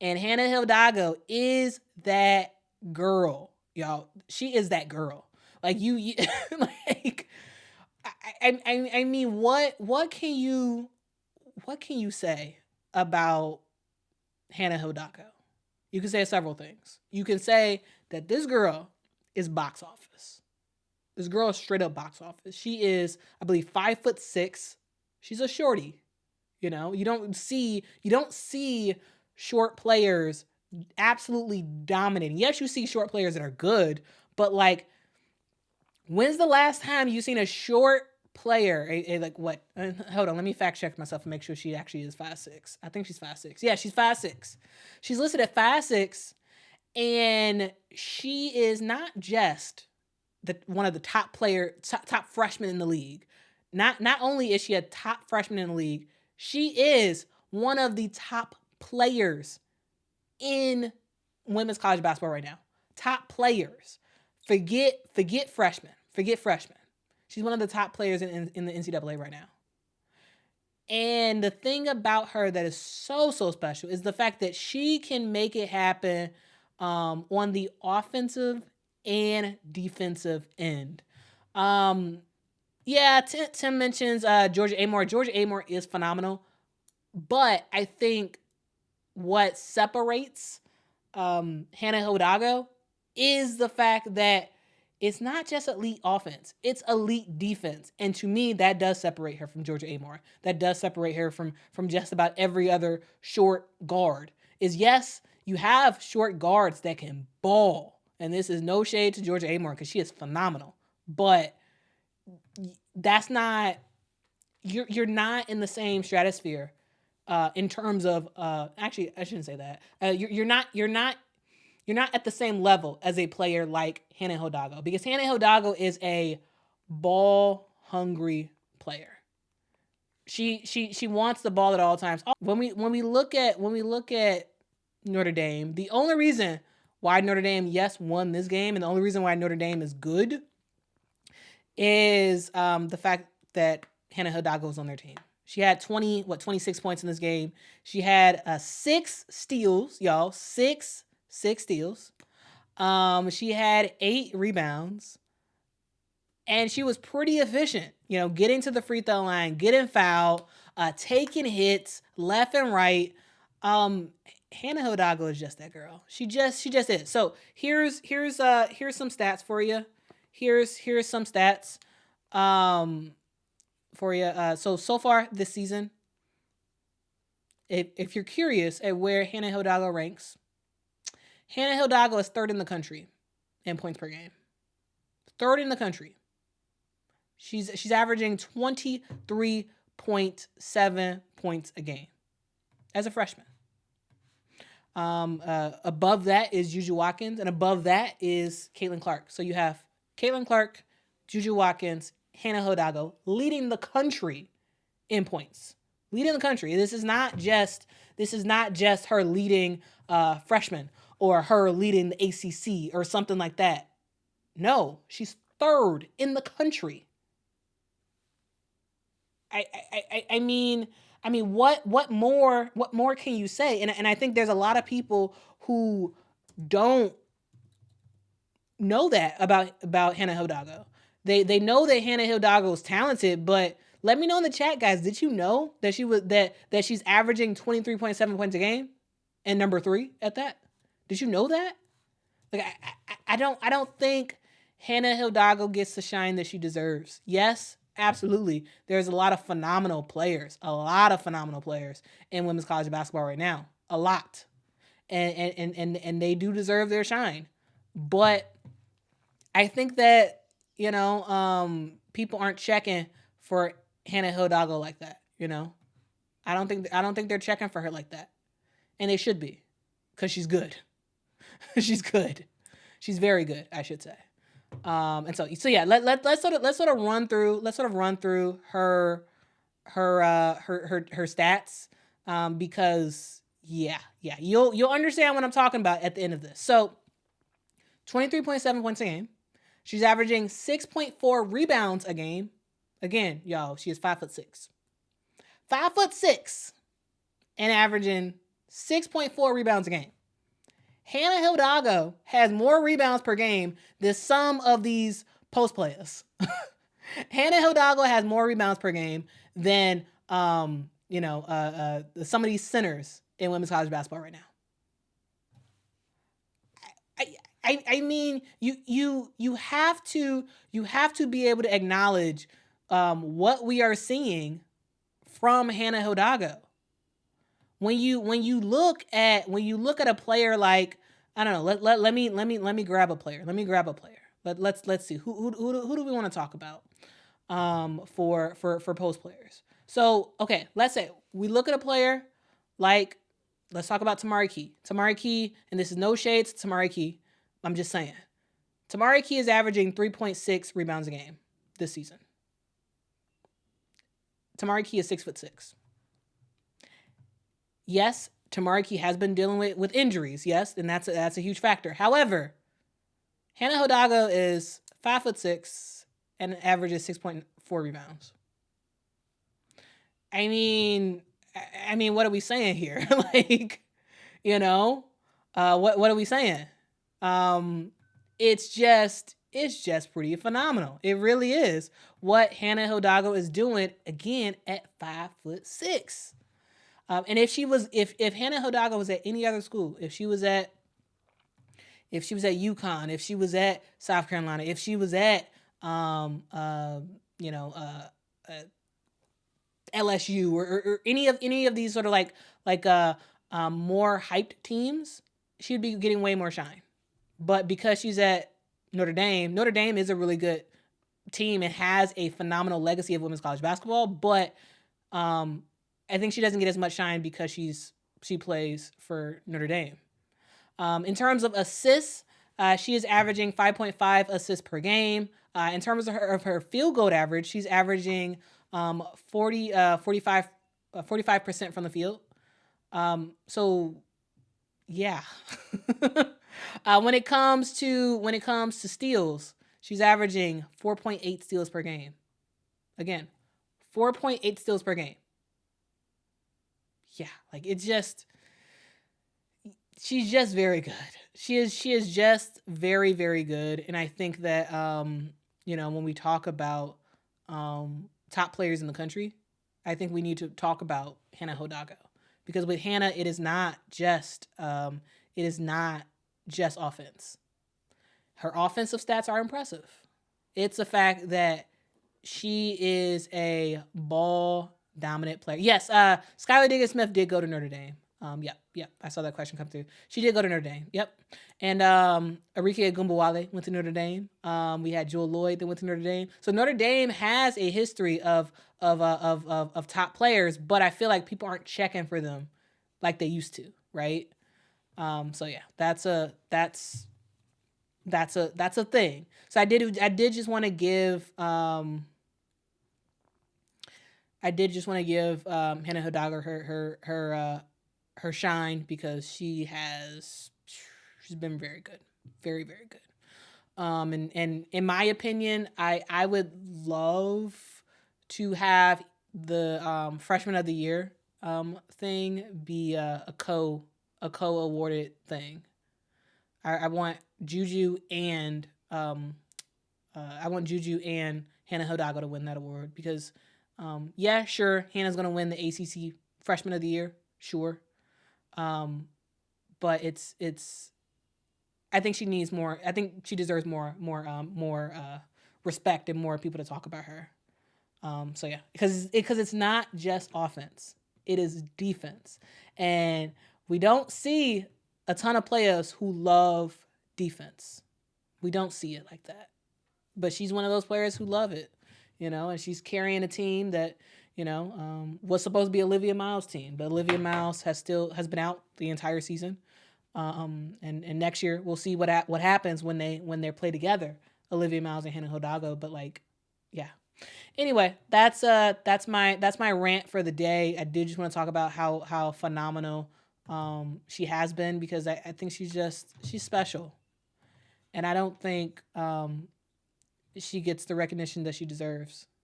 And Hannah Hidalgo is that girl, y'all. She is that girl. Like you like I mean, what can you say about Hannah Hidalgo? You can say several things. You can say that this girl is box office. This girl is straight up box office. She is, I believe, 5'6". She's a shorty. You know, you don't see short players absolutely dominating. Yes, you see short players that are good, but like, when's the last time you seen a short player, like what? Hold on, let me fact check myself and make sure she actually is 5'6". I think she's 5'6". Yeah, she's 5'6". She's listed at 5'6", and she is not just one of the top freshmen in the league. Not only is she a top freshman in the league, she is one of the top players in women's college basketball right now. Top players. Forget freshmen. Forget freshmen. She's one of the top players in the NCAA right now. And the thing about her that is so special is the fact that she can make it happen on the offensive and defensive end. Yeah, Tim mentions Georgia Amore. Georgia Amore is phenomenal, but I think what separates Hannah Hidalgo is the fact that it's not just elite offense, it's elite defense. And to me, that does separate her from Georgia Amore. That does separate her from just about every other short guard. Is yes, you have short guards that can ball. And this is no shade to Georgia Amore because she is phenomenal. But that's not, you're not in the same stratosphere in terms of, actually, I shouldn't say that. You're not at the same level as a player like Hannah Hidalgo, because Hannah Hidalgo is a ball hungry player. She wants the ball at all times. When we look at Notre Dame, the only reason why Notre Dame won this game, and the only reason why Notre Dame is good, is the fact that Hannah Hidalgo was on their team. She had 26 points in this game. She had 6 steals, y'all. 6 steals. She had 8 rebounds. And she was pretty efficient, you know, getting to the free throw line, getting fouled, taking hits left and right. Hannah Hidalgo is just that girl. She just is. So here's some stats for you. Here's some stats for you. So far this season, if you're curious at where Hannah Hidalgo ranks, Hannah Hidalgo is 3rd in the country in points per game. 3rd in the country. She's averaging 23.7 points a game as a freshman. Above that is Juju Watkins, and above that is Caitlin Clark. So you have Caitlin Clark, Juju Watkins, Hannah Hidalgo leading the country in points. Leading the country. This is not just her leading freshmen or her leading the ACC or something like that. No, she's 3rd in the country. I mean, what more can you say? And I think there's a lot of people who don't know that about Hannah Hidalgo. They know that Hannah Hidalgo is talented, but let me know in the chat, guys. Did you know that she's averaging 23.7 points a game and number 3 at that? Did you know that? Like I don't think Hannah Hidalgo gets the shine that she deserves. Yes, absolutely. There's a lot of phenomenal players in women's college basketball right now. A lot. And they do deserve their shine. But I think that, you know, people aren't checking for Hannah Hidalgo like that, you know? I don't think they're checking for her like that. And they should be, because she's good. She's good. She's very good, I should say. And so yeah, let's sort of run through her stats, because you'll understand what I'm talking about at the end of this. So 23.7 points a game. She's averaging 6.4 rebounds a game. Again, y'all, she is 5'6". 5'6", and averaging 6.4 rebounds a game. Hannah Hidalgo has more rebounds per game than some of these post players. Hannah Hidalgo has more rebounds per game than some of these centers in women's college basketball right now. I mean, you have to be able to acknowledge what we are seeing from Hannah Hidalgo. When you look at a player like, I don't know, let me grab a player. Let's see who do we want to talk about for post players. So okay, let's say we look at a player like, let's talk about Tamari Key. Tamari Key, and this is no shade to Tamari Key. I'm just saying. Tamari Key is averaging 3.6 rebounds a game this season. Tamari Key is 6'6". Yes, Tamari Key has been dealing with injuries. Yes, and that's a huge factor. However, Hannah Hidalgo is 5'6" and averages 6.4 rebounds. I mean, what are we saying here? Like, what are we saying? It's just pretty phenomenal. It really is what Hannah Hidalgo is doing again at 5'6". And if Hannah Hidalgo was at any other school, if she was at UConn, if she was at South Carolina, if she was at LSU or any of these sort of like more hyped teams, she'd be getting way more shine. But because she's at Notre Dame is a really good team and has a phenomenal legacy of women's college basketball. But I think she doesn't get as much shine because she plays for Notre Dame. In terms of assists, she is averaging 5.5 assists per game. In terms of her field goal average, she's averaging 45% from the field. So yeah. When it comes to steals, she's averaging 4.8 steals per game. Again, 4.8 steals per game. Yeah, like she's just very good. She is just very, very good. And I think that when we talk about top players in the country, I think we need to talk about Hannah Hidalgo, because with Hannah, it is not just offense. Her offensive stats are impressive. It's the fact that she is a ball dominant player. Yes, Skylar Diggins-Smith did go to Notre Dame. Yep. I saw that question come through. She did go to Notre Dame. Yep. And Arike Gumbawale went to Notre Dame. We had Jewel Lloyd that went to Notre Dame. So Notre Dame has a history of top players, but I feel like people aren't checking for them like they used to, right? So yeah, that's a thing. So I did just want to give Hannah Hidalgo her shine, because she's been very good, very, very good. And in my opinion, I would love to have the freshman of the year thing be a co-awarded thing. I want Juju and Hannah Hidalgo to win that award, because sure, Hannah's gonna win the ACC Freshman of the Year, sure, but it's I think she needs more. I think she deserves more respect and more people to talk about her. So yeah, because it's not just offense, it is defense, and we don't see a ton of players who love defense. We don't see it like that, but she's one of those players who love it, and she's carrying a team that was supposed to be Olivia Miles' team, but Olivia Miles has been out the entire season. And next year we'll see what happens when they play together, Olivia Miles and Hannah Hidalgo. But yeah. Anyway, that's my rant for the day. I did just want to talk about how phenomenal she has been, because I think she's special, and I don't think she gets the recognition that she deserves.